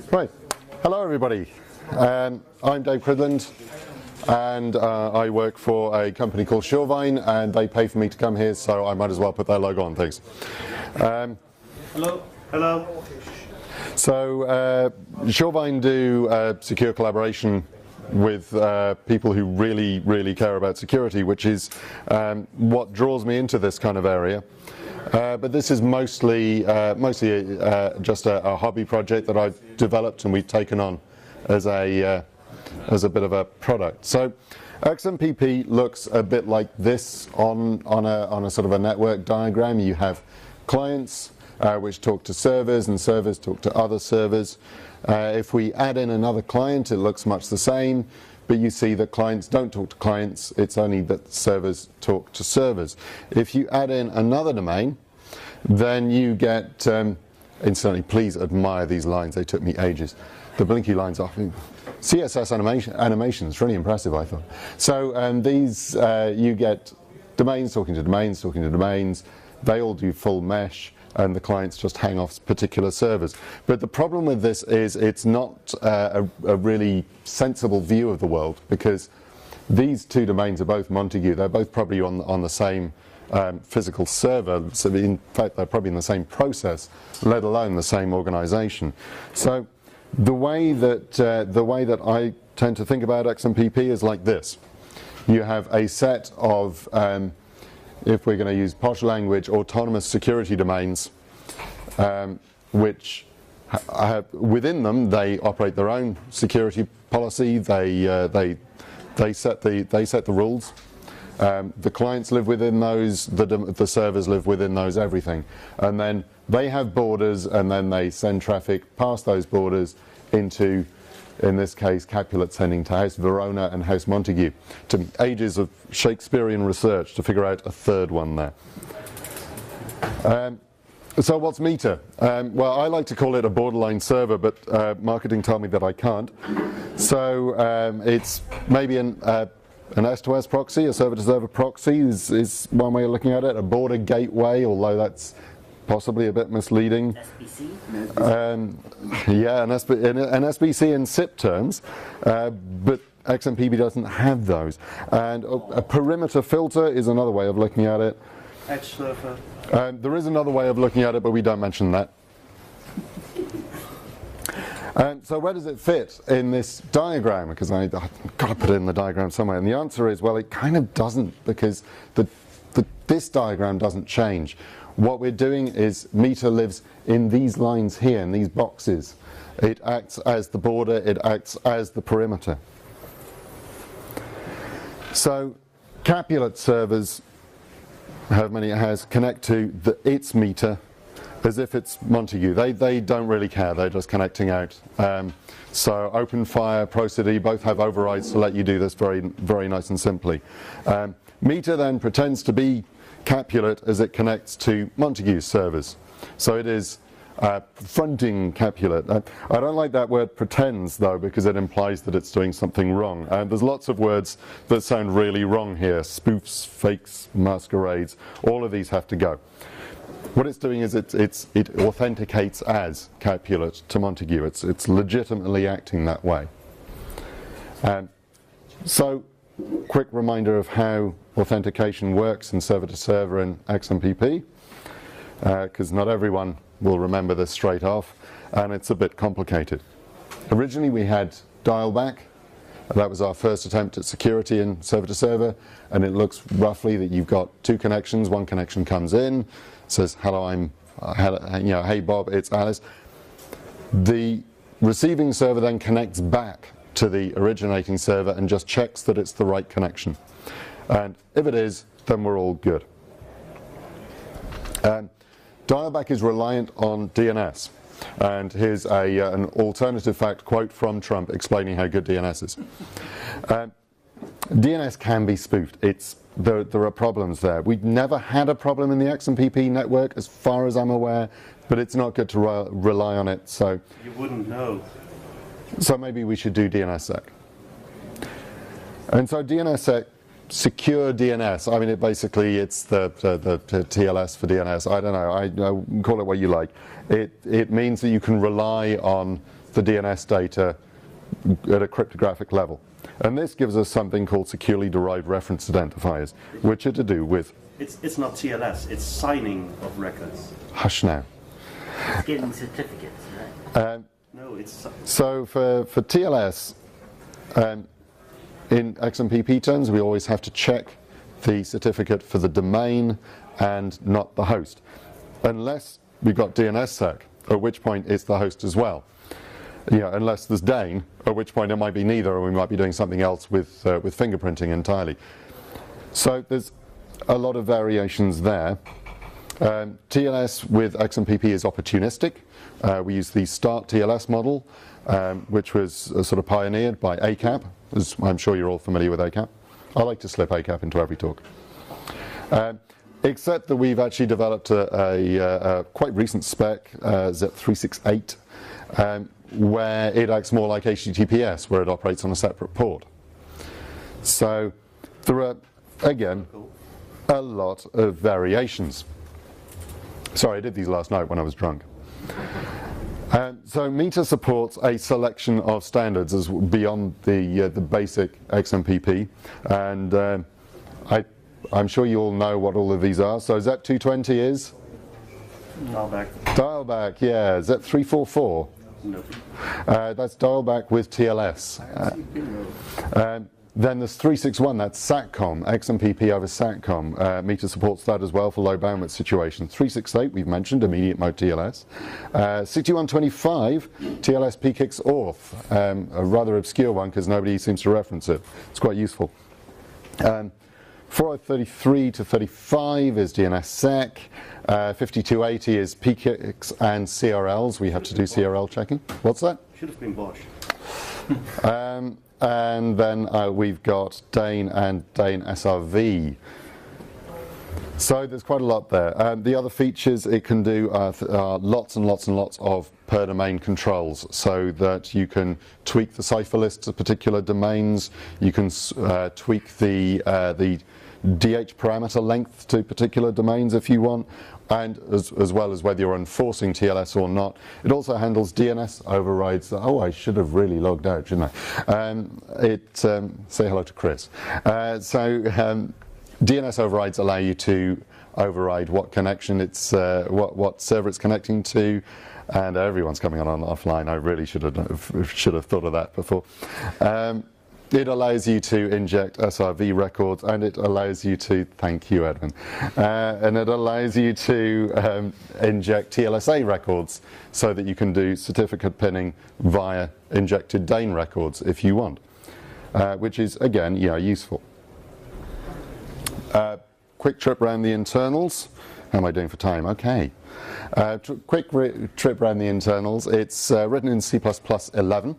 Right. Hello, everybody. I'm Dave Cridland, and I work for a company called Surevine, and they pay for me to come here, so I might as well put their logo on things. Hello. Hello. So Surevine do secure collaboration with people who really care about security, which is what draws me into this kind of area. But this is mostly just a hobby project that I've developed and we've taken on as a bit of a product. So XMPP looks a bit like this on a sort of a network diagram. You have clients which talk to servers, and servers talk to other servers. If we add in another client, it looks much the same, but you see that clients don't talk to clients, it's only that servers talk to servers. If you add in another domain, then you get, incidentally, please admire these lines, they took me ages. The blinky lines off. CSS animation is really impressive, I thought. So these, you get domains talking to domains talking to domains, they all do full mesh, and the clients just hang off particular servers. But the problem with this is it's not a really sensible view of the world, because these two domains are both Montague. They're both probably on the same physical server, so in fact they're probably in the same process, let alone the same organization. So the way that I tend to think about XMPP is like this. You have a set of if we're going to use posh language, autonomous security domains, which have, within them they operate their own security policy. They set the rules. The clients live within those. The servers live within those. Everything, and then they have borders, and then they send traffic past those borders into, in this case, Capulet sending to House Verona and House Montague. To ages of Shakespearean research to figure out a third one there. So what's Metre? Well, I like to call it a borderline server, but marketing told me that I can't. So it's maybe an S-to-S proxy, a server-to-server proxy is one way of looking at it. A border gateway, although that's possibly a bit misleading. SBC? Yeah, an SBC in SIP terms, but XMPP doesn't have those. And a perimeter filter is another way of looking at it. Edge surfer. There is another way of looking at it, but we don't mention that. So where does it fit in this diagram? Because I've got to put it in the diagram somewhere. And the answer is, well, it kind of doesn't, because this diagram doesn't change. What we're doing is Metre lives in these lines here, in these boxes. It acts as the border, it acts as the perimeter. So Capulet servers, however many it has, connect to its Metre as if it's Montague. They don't really care, they're just connecting out. So OpenFire, ProCD both have overrides to let you do this very nice and simply. Metre then pretends to be Capulet as it connects to Montague's servers. So it is fronting Capulet. I don't like that word pretends, though, because it implies that it's doing something wrong. There's lots of words that sound really wrong here. Spoofs, fakes, masquerades, all of these have to go. What it's doing is it authenticates as Capulet to Montague. It's legitimately acting that way. So, quick reminder of how authentication works in server-to-server in XMPP, because not everyone will remember this straight off, and it's a bit complicated. Originally we had dial-back. That was our first attempt at security in server-to-server, and it looks roughly that you've got two connections. One connection comes in, says, hello, hey Bob, it's Alice. The receiving server then connects back to the originating server and just checks that it's the right connection. And if it is, then we're all good. Dial-back is reliant on DNS. And here's an alternative fact quote from Trump explaining how good DNS is. DNS can be spoofed. There are problems there. We've never had a problem in the XMPP network, as far as I'm aware, but it's not good to rely on it. So you wouldn't know. So maybe we should do DNSSEC. And so DNSSEC, secure DNS. I mean, it's the TLS for DNS. I don't know. I call it what you like. It means that you can rely on the DNS data at a cryptographic level. And this gives us something called securely derived reference identifiers, which are to do with... It's not TLS, it's signing of records. Hush now. It's getting certificates, right? No, it's... So for TLS, in XMPP terms, we always have to check the certificate for the domain and not the host, unless we've got DNSSEC, at which point it's the host as well. You know, unless there's Dane, at which point it might be neither, or we might be doing something else with fingerprinting entirely. So there's a lot of variations there. TLS with XMPP is opportunistic. We use the Start TLS model, which was sort of pioneered by ACAP, as I'm sure you're all familiar with ACAP. I like to slip ACAP into every talk. Except that we've actually developed a quite recent spec, Z368, where it acts more like HTTPS, where it operates on a separate port. So there are, again, a lot of variations. Sorry, I did these last night when I was drunk. So Metre supports a selection of standards as beyond the basic XMPP, and I'm sure you all know what all of these are. So Z220 is? Dialback. Dialback, yeah. Z344? No. That's dialback with TLS. Then there's 361, that's SATCOM, XMPP over SATCOM. Metre supports that as well for low bandwidth situations. 368, we've mentioned, immediate mode TLS. 6125, TLS PKIX auth, a rather obscure one because nobody seems to reference it. It's quite useful. 4033 to 35 is DNSSEC. 5280 is PKIX and CRLs. We have to do CRL checking. What's that? Should have been Bosch. And then we've got Dane and Dane SRV. So there's quite a lot there. The other features it can do are lots and lots and lots of per domain controls, so that you can tweak the cipher lists of particular domains. You can tweak the DH parameter length to particular domains if you want, and as well as whether you're enforcing TLS or not. It also handles DNS overrides. Oh, I should have really logged out, shouldn't I? Say hello to Chris. DNS overrides allow you to override what connection it's, what server it's connecting to, and everyone's coming on offline. I really should have thought of that before. It allows you to inject SRV records, and it allows you to, thank you Edwin, and it allows you to inject TLSA records so that you can do certificate pinning via injected Dane records if you want, which is again, yeah, useful. Quick trip around the internals. How am I doing for time? Okay. Quick trip around the internals. It's written in C++ 11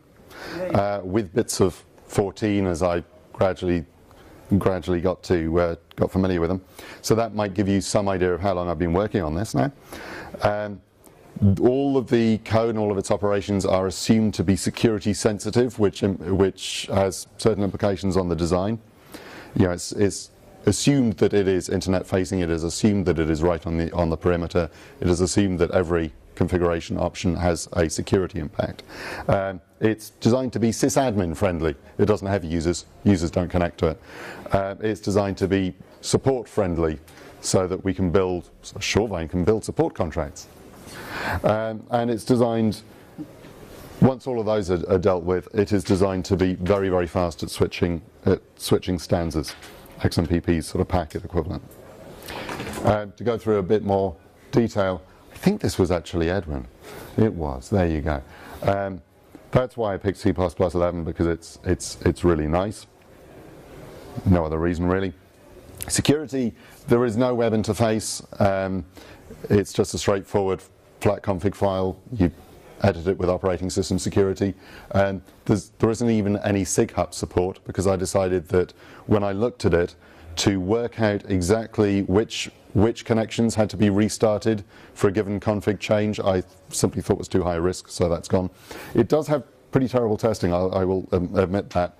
with bits of 14 as I gradually got familiar with them. So that might give you some idea of how long I've been working on this now. All of the code and all of its operations are assumed to be security sensitive, which has certain implications on the design. You know, it's assumed that it is internet facing. It is assumed that it is right on the perimeter. It is assumed that every configuration option has a security impact. It's designed to be sysadmin friendly. It doesn't have users. Users don't connect to it. It's designed to be support friendly, so that we can build, Shoreline can build support contracts. And it's designed, once all of those are dealt with, it is designed to be very, very fast at switching stanzas, XMPP's sort of packet equivalent. To go through a bit more detail, I think this was actually Edwin. It was. There you go. That's why I picked C++ 11, because it's really nice. No other reason really. Security, there is no web interface. It's just a straightforward flat config file. You edit it with operating system security. There isn't even any SIGHUP support, because I decided that when I looked at it, to work out exactly which connections had to be restarted for a given config change, I simply thought was too high a risk, so that's gone. It does have pretty terrible testing, I will admit that.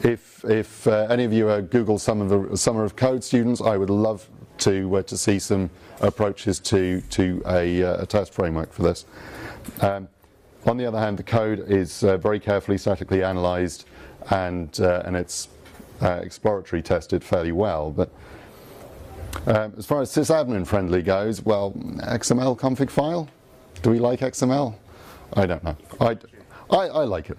If any of you are Google Summer of Code students, I would love to see some approaches to a test framework for this. On the other hand, the code is very carefully statically analyzed, and it's exploratory tested fairly well. But as far as sysadmin friendly goes, well, XML config file. Do we like XML? I don't know. I like it.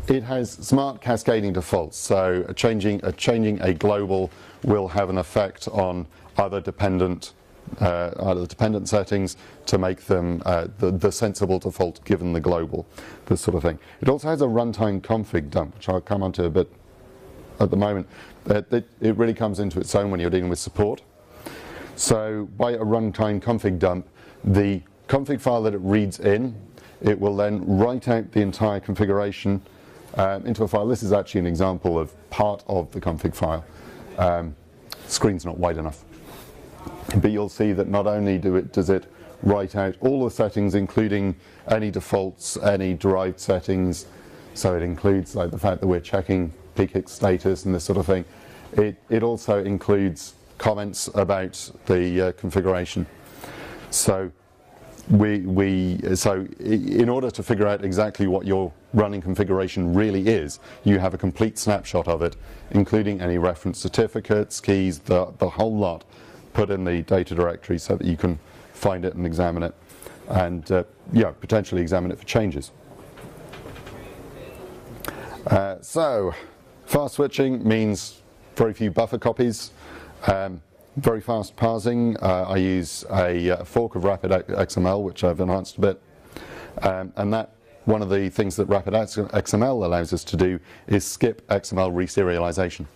It has smart cascading defaults, so changing a global will have an effect on other dependent settings to make them the sensible default given the global, this sort of thing. It also has a runtime config dump, which I'll come onto a bit at the moment. It really comes into its own when you're dealing with support. So by a runtime config dump, the config file that it reads in, it will then write out the entire configuration into a file. This is actually an example of part of the config file. Screen's not wide enough. But you'll see that not only does it write out all the settings, including any defaults, any derived settings, so it includes like the fact that we're checking PKIX status and this sort of thing. It also includes comments about the configuration. So in order to figure out exactly what your running configuration really is, you have a complete snapshot of it, including any reference certificates, keys, the whole lot, put in the data directory so that you can find it and examine it, and potentially examine it for changes. So fast switching means very few buffer copies, very fast parsing. I use a fork of Rapid XML, which I've enhanced a bit, and that one of the things that Rapid XML allows us to do is skip XML reserialization.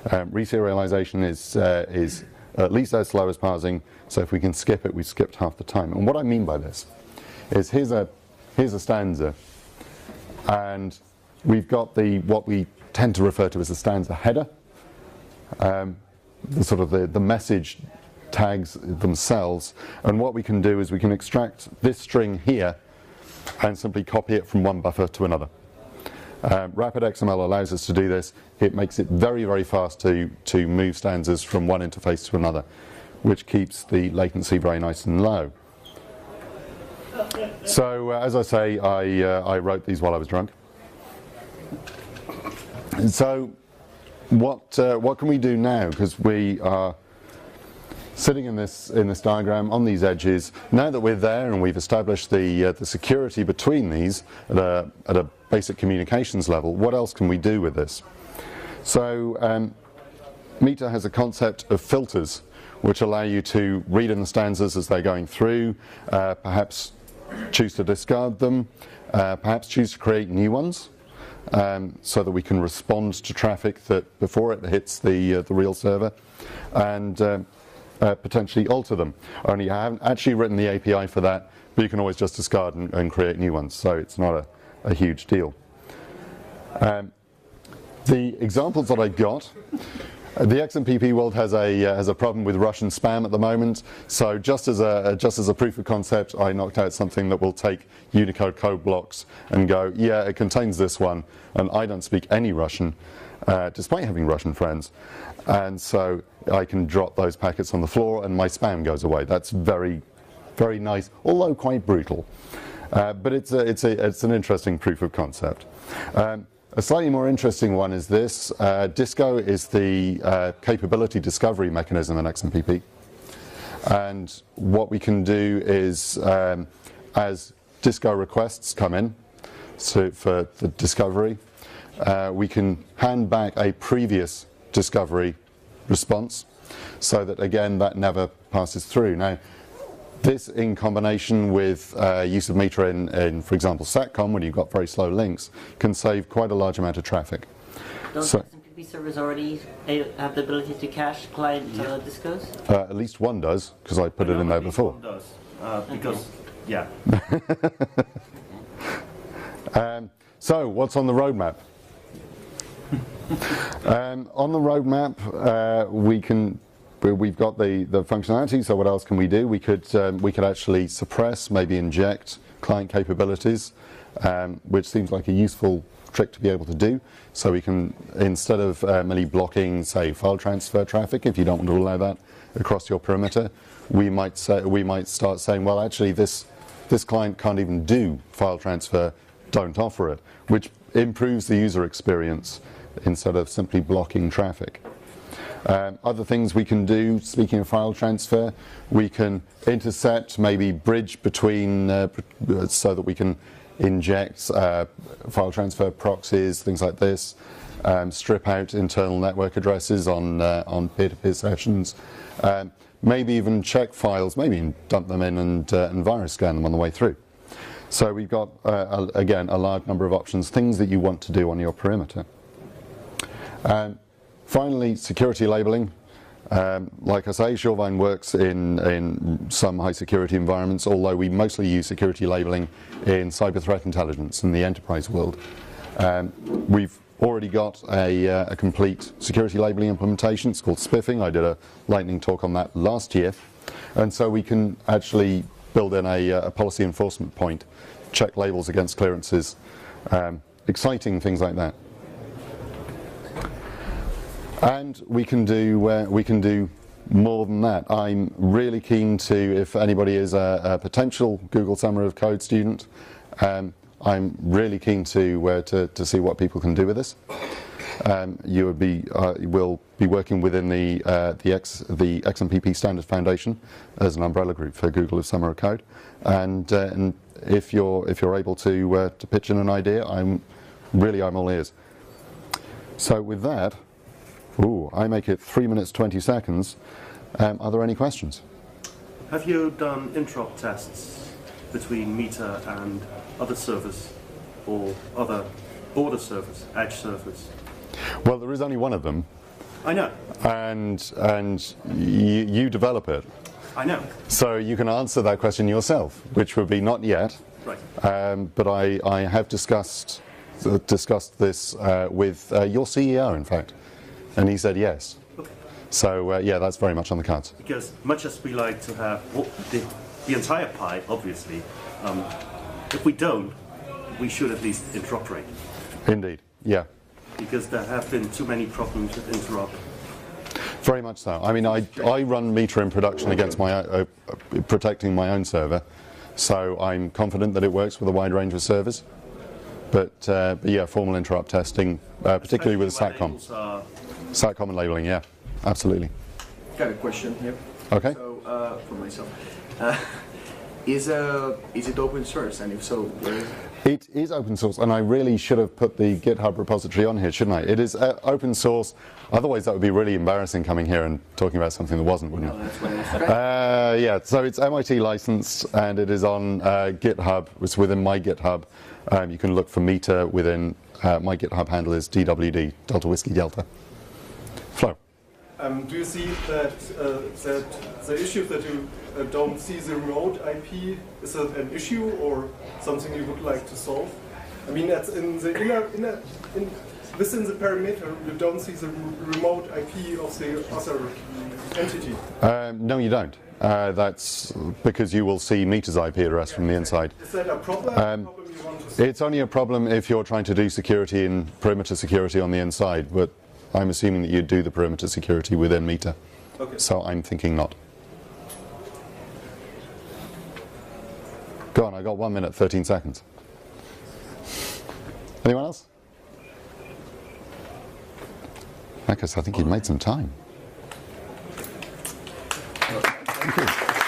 Reserialization is at least as slow as parsing, so if we can skip it, we've skipped half the time. And what I mean by this is here's a stanza, and we've got what we tend to refer to as a stanza header. The message tags themselves, and what we can do is we can extract this string here and simply copy it from one buffer to another. Rapid XML allows us to do this. It makes it very, very fast to move stanzas from one interface to another, which keeps the latency very nice and low. So as I say, I wrote these while I was drunk. And so what can we do now? Because we are sitting in this diagram on these edges. Now that we're there and we've established the security between these at a basic communications level, what else can we do with this? So Metre has a concept of filters which allow you to read in the stanzas as they're going through, perhaps choose to discard them, perhaps choose to create new ones, so that we can respond to traffic that before it hits the real server, and potentially alter them. Only I haven't actually written the API for that, but you can always just discard and create new ones, so it's not a huge deal. The examples that I got, the XMPP world has a problem with Russian spam at the moment. So just as a proof of concept, I knocked out something that will take Unicode code blocks and go, yeah, it contains this one, and I don't speak any Russian, despite having Russian friends, and so I can drop those packets on the floor and my spam goes away. That's very, very nice, although quite brutal. But it's an interesting proof of concept. A slightly more interesting one is this. Disco is the capability discovery mechanism in XMPP. And what we can do is, as Disco requests come in for the discovery, we can hand back a previous discovery response so that, again, that never passes through. Now, this, in combination with use of Metre in, for example, SATCOM, when you've got very slow links, can save quite a large amount of traffic. Don't XMPP servers already have the ability to cache client discos? At least one does, because I put it in there before. One does, because, yeah. So, what's on the roadmap? On the roadmap, we've got the functionality, so what else can we do? We could actually suppress, maybe inject client capabilities, which seems like a useful trick to be able to do. So we can, instead of merely blocking, say, file transfer traffic, if you don't want to allow that across your perimeter, we might start saying, well, actually this this client can't even do file transfer, don't offer it, which improves the user experience instead of simply blocking traffic. Other things we can do, speaking of file transfer, we can intercept, maybe bridge between, so that we can inject file transfer proxies, things like this, strip out internal network addresses on peer-to-peer sessions, maybe even check files, maybe dump them in and virus scan them on the way through. So we've got, again, a large number of options, things that you want to do on your perimeter. Finally, security labeling. Like I say, Surevine works in some high security environments, although we mostly use security labeling in cyber threat intelligence in the enterprise world. We've already got a complete security labeling implementation. It's called spiffing. I did a lightning talk on that last year. And so we can actually build in a policy enforcement point, check labels against clearances, exciting things like that. And we can do more than that. I'm really keen to, if anybody is a potential Google Summer of Code student, I'm really keen to see what people can do with this. You will be working within the XMPP Standard Foundation as an umbrella group for Google Summer of Code, and if you're able to pitch in an idea, I'm all ears. So with that. I make it 3 minutes 20 seconds. Are there any questions? Have you done interop tests between Metre and other servers or other border servers, edge servers? Well, there is only one of them. I know. And you develop it. I know. So you can answer that question yourself, which would be not yet. Right. But I have discussed this with your CEO, in fact. And he said yes. Okay. So yeah, that's very much on the cards. Because much as we like to have the entire pie, obviously, if we don't, we should at least interoperate. Indeed, yeah. Because there have been too many problems with interop. Very much so. I mean, I run Metre in production against protecting my own server, so I'm confident that it works with a wide range of servers. But yeah, formal interop testing, particularly with SATCOM. SATCOM and labeling, yeah, absolutely. Got a question here. Okay. So, for myself, is it open source, and if so, where is it? It is open source, and I really should have put the GitHub repository on here, shouldn't I? It is open source. Otherwise, that would be really embarrassing coming here and talking about something that wasn't, wouldn't it? That's why I was Yeah. So it's MIT licensed, and it is on GitHub. It's within my GitHub. You can look for Metre within my GitHub handle is DWD Delta Whiskey Delta. Flo. Do you see that the issue that you don't see the remote IP is an issue or something you would like to solve? I mean, that's in the within the perimeter, you don't see the remote IP of the other entity. No, you don't. That's because you will see Metre's IP address from the inside. Is that a problem? You want to solve? It's only a problem if you're trying to do security and perimeter security on the inside, but I'm assuming that you do the perimeter security within Metre. Okay. So I'm thinking not. Go on, I got 1 minute, 13 seconds. Anyone else? I guess I think you've made some time. Thank you.